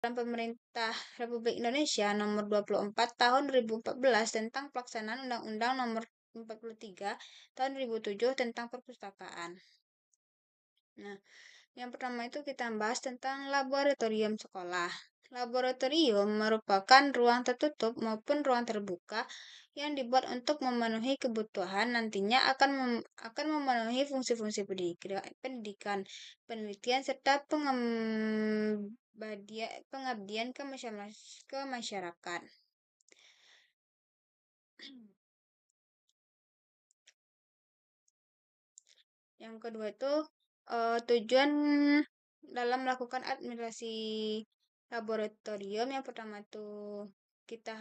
Pemerintah Republik Indonesia Nomor 24 Tahun 2014 tentang Pelaksanaan Undang-Undang Nomor 43 Tahun 2007 tentang Perpustakaan. Nah, yang pertama itu kita bahas tentang laboratorium sekolah. Laboratorium merupakan ruang tertutup maupun ruang terbuka yang dibuat untuk memenuhi kebutuhan nantinya akan memenuhi fungsi-fungsi pendidikan, penelitian serta pengabdian ke masyarakat. Yang kedua itu tujuan dalam melakukan administrasi laboratorium. Yang pertama itu kita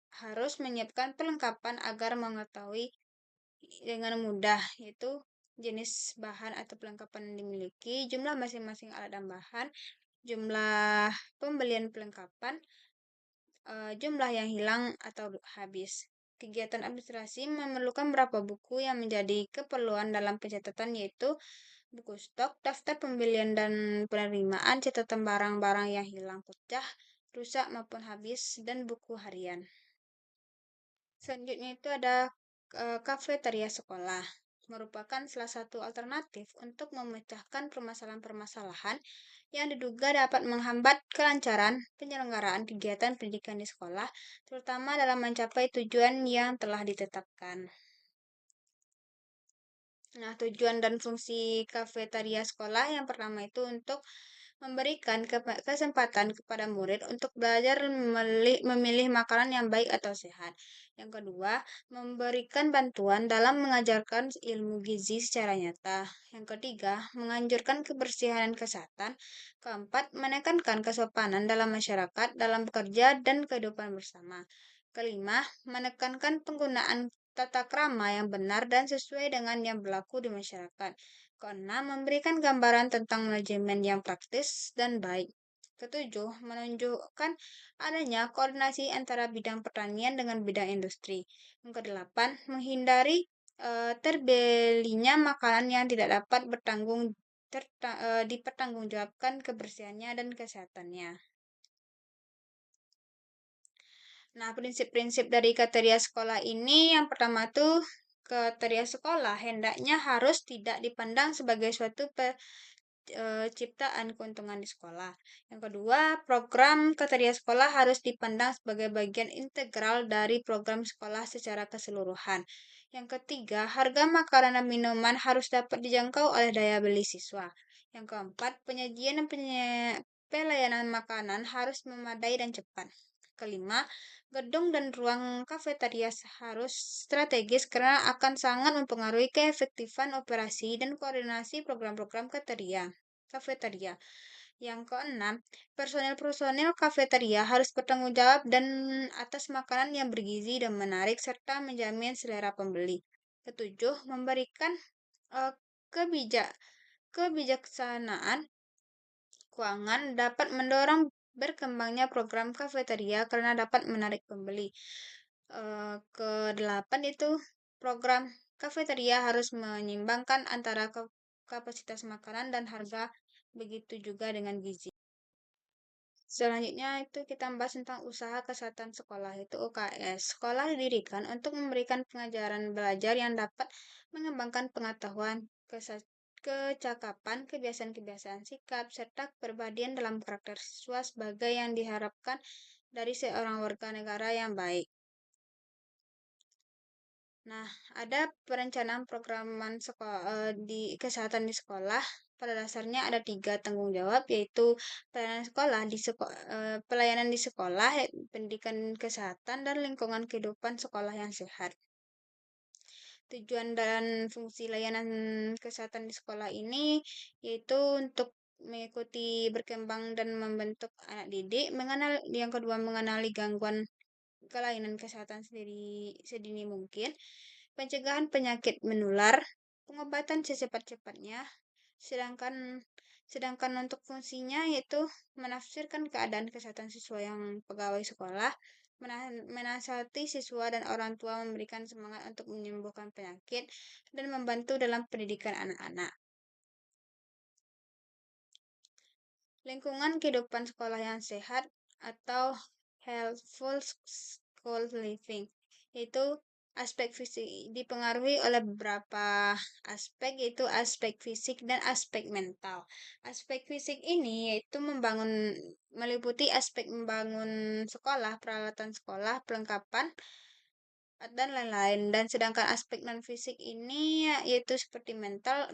harus menyiapkan perlengkapan agar mengetahui dengan mudah, yaitu jenis bahan atau perlengkapan yang dimiliki, jumlah masing-masing alat dan bahan, jumlah pembelian perlengkapan, jumlah yang hilang atau habis. Kegiatan administrasi memerlukan beberapa buku yang menjadi keperluan dalam pencatatan, yaitu buku stok, daftar pembelian dan penerimaan, catatan barang-barang yang hilang, pecah, rusak maupun habis, dan buku harian. Selanjutnya itu ada kafetaria sekolah, merupakan salah satu alternatif untuk memecahkan permasalahan-permasalahan yang diduga dapat menghambat kelancaran penyelenggaraan kegiatan pendidikan di sekolah, terutama dalam mencapai tujuan yang telah ditetapkan. Nah, tujuan dan fungsi kafetaria sekolah yang pertama itu untuk memberikan kesempatan kepada murid untuk belajar memilih makanan yang baik atau sehat. Yang kedua, memberikan bantuan dalam mengajarkan ilmu gizi secara nyata. Yang ketiga, menganjurkan kebersihan dan kesehatan. Keempat, menekankan kesopanan dalam masyarakat, dalam bekerja dan kehidupan bersama. Kelima, menekankan penggunaan tata krama yang benar dan sesuai dengan yang berlaku di masyarakat. Keenam, memberikan gambaran tentang manajemen yang praktis dan baik. Ketujuh, menunjukkan adanya koordinasi antara bidang pertanian dengan bidang industri. Yang kedelapan, menghindari terbelinya makanan yang tidak dapat dipertanggungjawabkan kebersihannya dan kesehatannya. Nah, prinsip-prinsip dari kriteria sekolah ini yang pertama tuh kriteria sekolah hendaknya harus tidak dipandang sebagai suatu ciptaan keuntungan di sekolah. Yang kedua, program kriteria sekolah harus dipandang sebagai bagian integral dari program sekolah secara keseluruhan. Yang ketiga, harga makanan dan minuman harus dapat dijangkau oleh daya beli siswa. Yang keempat, penyajian dan pelayanan makanan harus memadai dan cepat. Kelima, gedung dan ruang kafetaria harus strategis karena akan sangat mempengaruhi keefektifan operasi dan koordinasi program-program kafetaria. Yang keenam, personel kafetaria harus bertanggung jawab dan atas makanan yang bergizi dan menarik serta menjamin selera pembeli. Ketujuh, memberikan uh, kebijaksanaan keuangan dapat mendorong berkembangnya program kafetaria karena dapat menarik pembeli. Kedelapan itu program kafetaria harus menyimbangkan antara kapasitas makanan dan harga, begitu juga dengan gizi. Selanjutnya itu kita bahas tentang usaha kesehatan sekolah, itu UKS. Sekolah didirikan untuk memberikan pengajaran belajar yang dapat mengembangkan pengetahuan, kecakapan, kebiasaan-kebiasaan sikap, serta kepribadian dalam karakter siswa sebagai yang diharapkan dari seorang warga negara yang baik. Nah, ada perencanaan programan di kesehatan di sekolah. Pada dasarnya ada 3 tanggung jawab, yaitu pelayanan di sekolah, pendidikan kesehatan, dan lingkungan kehidupan sekolah yang sehat. Tujuan dan fungsi layanan kesehatan di sekolah ini yaitu untuk mengikuti berkembang dan membentuk anak didik, yang kedua mengenali gangguan kelainan kesehatan sedini mungkin, pencegahan penyakit menular, pengobatan secepat-cepatnya, sedangkan sedangkan untuk fungsinya yaitu menafsirkan keadaan kesehatan siswa yang pegawai sekolah, menasihati siswa dan orang tua, memberikan semangat untuk menyembuhkan penyakit, dan membantu dalam pendidikan anak-anak. Lingkungan kehidupan sekolah yang sehat atau healthful school living itu aspek fisik dipengaruhi oleh beberapa aspek, yaitu aspek fisik dan aspek mental. Aspek fisik ini yaitu meliputi aspek membangun sekolah, peralatan sekolah, perlengkapan dan lain-lain. Dan sedangkan aspek non fisik ini yaitu seperti mental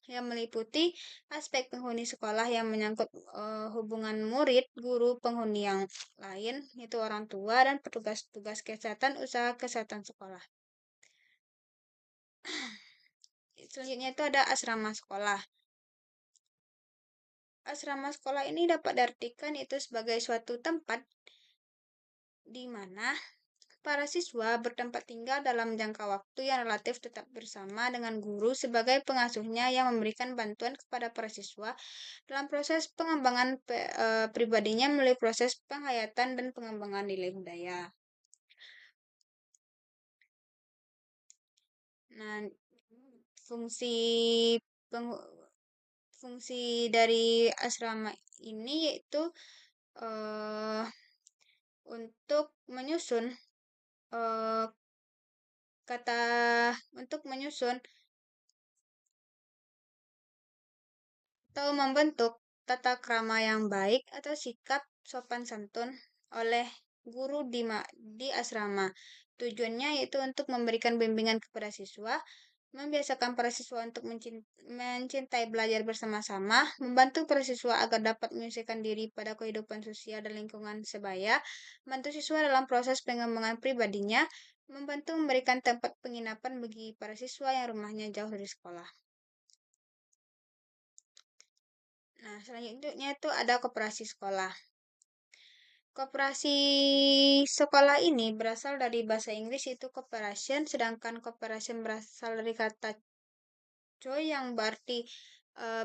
yang meliputi aspek penghuni sekolah yang menyangkut hubungan murid, guru, penghuni yang lain, yaitu orang tua dan petugas-petugas kesehatan, usaha kesehatan sekolah. Selanjutnya itu ada asrama sekolah. Asrama sekolah ini dapat diartikan itu sebagai suatu tempat di mana para siswa bertempat tinggal dalam jangka waktu yang relatif tetap bersama dengan guru sebagai pengasuhnya yang memberikan bantuan kepada para siswa dalam proses pengembangan pribadinya melalui proses penghayatan dan pengembangan nilai budaya. Nah, fungsi fungsi dari asrama ini yaitu uh, untuk menyusun uh, kata untuk menyusun atau membentuk tata krama yang baik atau sikap sopan santun oleh guru di asrama. Tujuannya yaitu untuk memberikan bimbingan kepada siswa, membiasakan para siswa untuk mencintai belajar bersama-sama, membantu para siswa agar dapat menyelesaikan diri pada kehidupan sosial dan lingkungan sebaya, membantu siswa dalam proses pengembangan pribadinya, membantu memberikan tempat penginapan bagi para siswa yang rumahnya jauh dari sekolah. Nah, selanjutnya itu ada koperasi sekolah. Koperasi sekolah ini berasal dari bahasa Inggris itu cooperation, sedangkan cooperation berasal dari kata coy yang berarti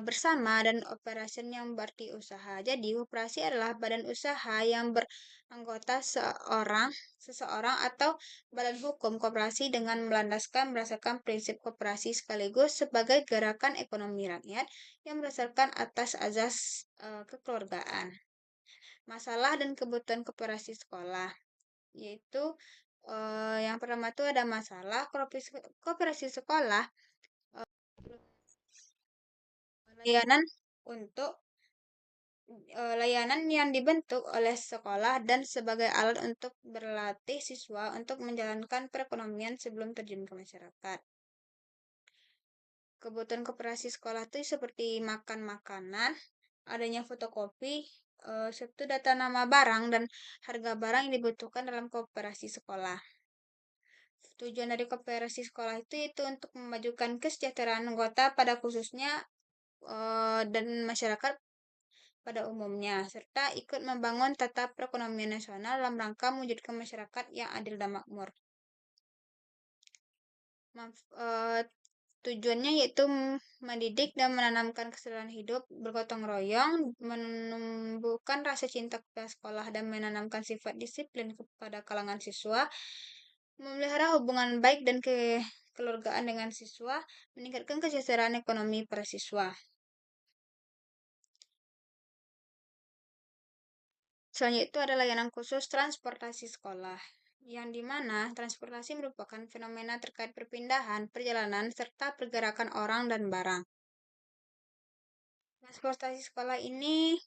bersama dan operation yang berarti usaha. Jadi, koperasi adalah badan usaha yang beranggota seseorang atau badan hukum koperasi dengan melandaskan berdasarkan prinsip koperasi sekaligus sebagai gerakan ekonomi rakyat yang berdasarkan atas azas kekeluargaan. Masalah dan kebutuhan koperasi sekolah, yaitu yang pertama itu ada masalah koperasi sekolah layanan untuk layanan yang dibentuk oleh sekolah dan sebagai alat untuk berlatih siswa untuk menjalankan perekonomian sebelum terjun ke masyarakat. Kebutuhan koperasi sekolah itu seperti makan makanan, adanya fotokopi, serta data nama barang dan harga barang yang dibutuhkan dalam koperasi sekolah. Tujuan dari koperasi sekolah itu untuk memajukan kesejahteraan anggota pada khususnya dan masyarakat pada umumnya, serta ikut membangun tata perekonomian nasional dalam rangka mewujudkan masyarakat yang adil dan makmur. Tujuannya yaitu mendidik dan menanamkan kesadaran hidup bergotong royong, menumbuhkan rasa cinta kepada sekolah dan menanamkan sifat disiplin kepada kalangan siswa, memelihara hubungan baik dan kekeluargaan dengan siswa, meningkatkan kesejahteraan ekonomi para siswa. Selanjutnya itu ada layanan khusus transportasi sekolah, yang dimana transportasi merupakan fenomena terkait perpindahan, perjalanan, serta pergerakan orang dan barang. Transportasi sekolah ini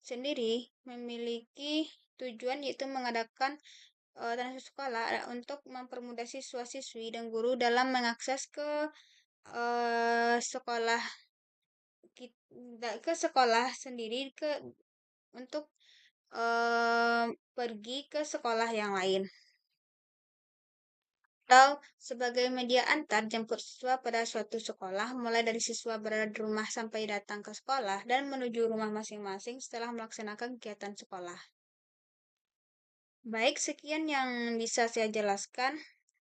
sendiri memiliki tujuan yaitu mengadakan transportasi sekolah untuk mempermudah siswa-siswi dan guru dalam mengakses ke sekolah sendiri untuk pergi ke sekolah yang lain. Atau sebagai media antar jemput siswa pada suatu sekolah, mulai dari siswa berada di rumah sampai datang ke sekolah dan menuju rumah masing-masing setelah melaksanakan kegiatan sekolah. Baik, sekian yang bisa saya jelaskan.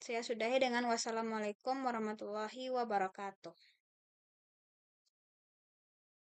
Saya sudahi dengan wassalamualaikum warahmatullahi wabarakatuh.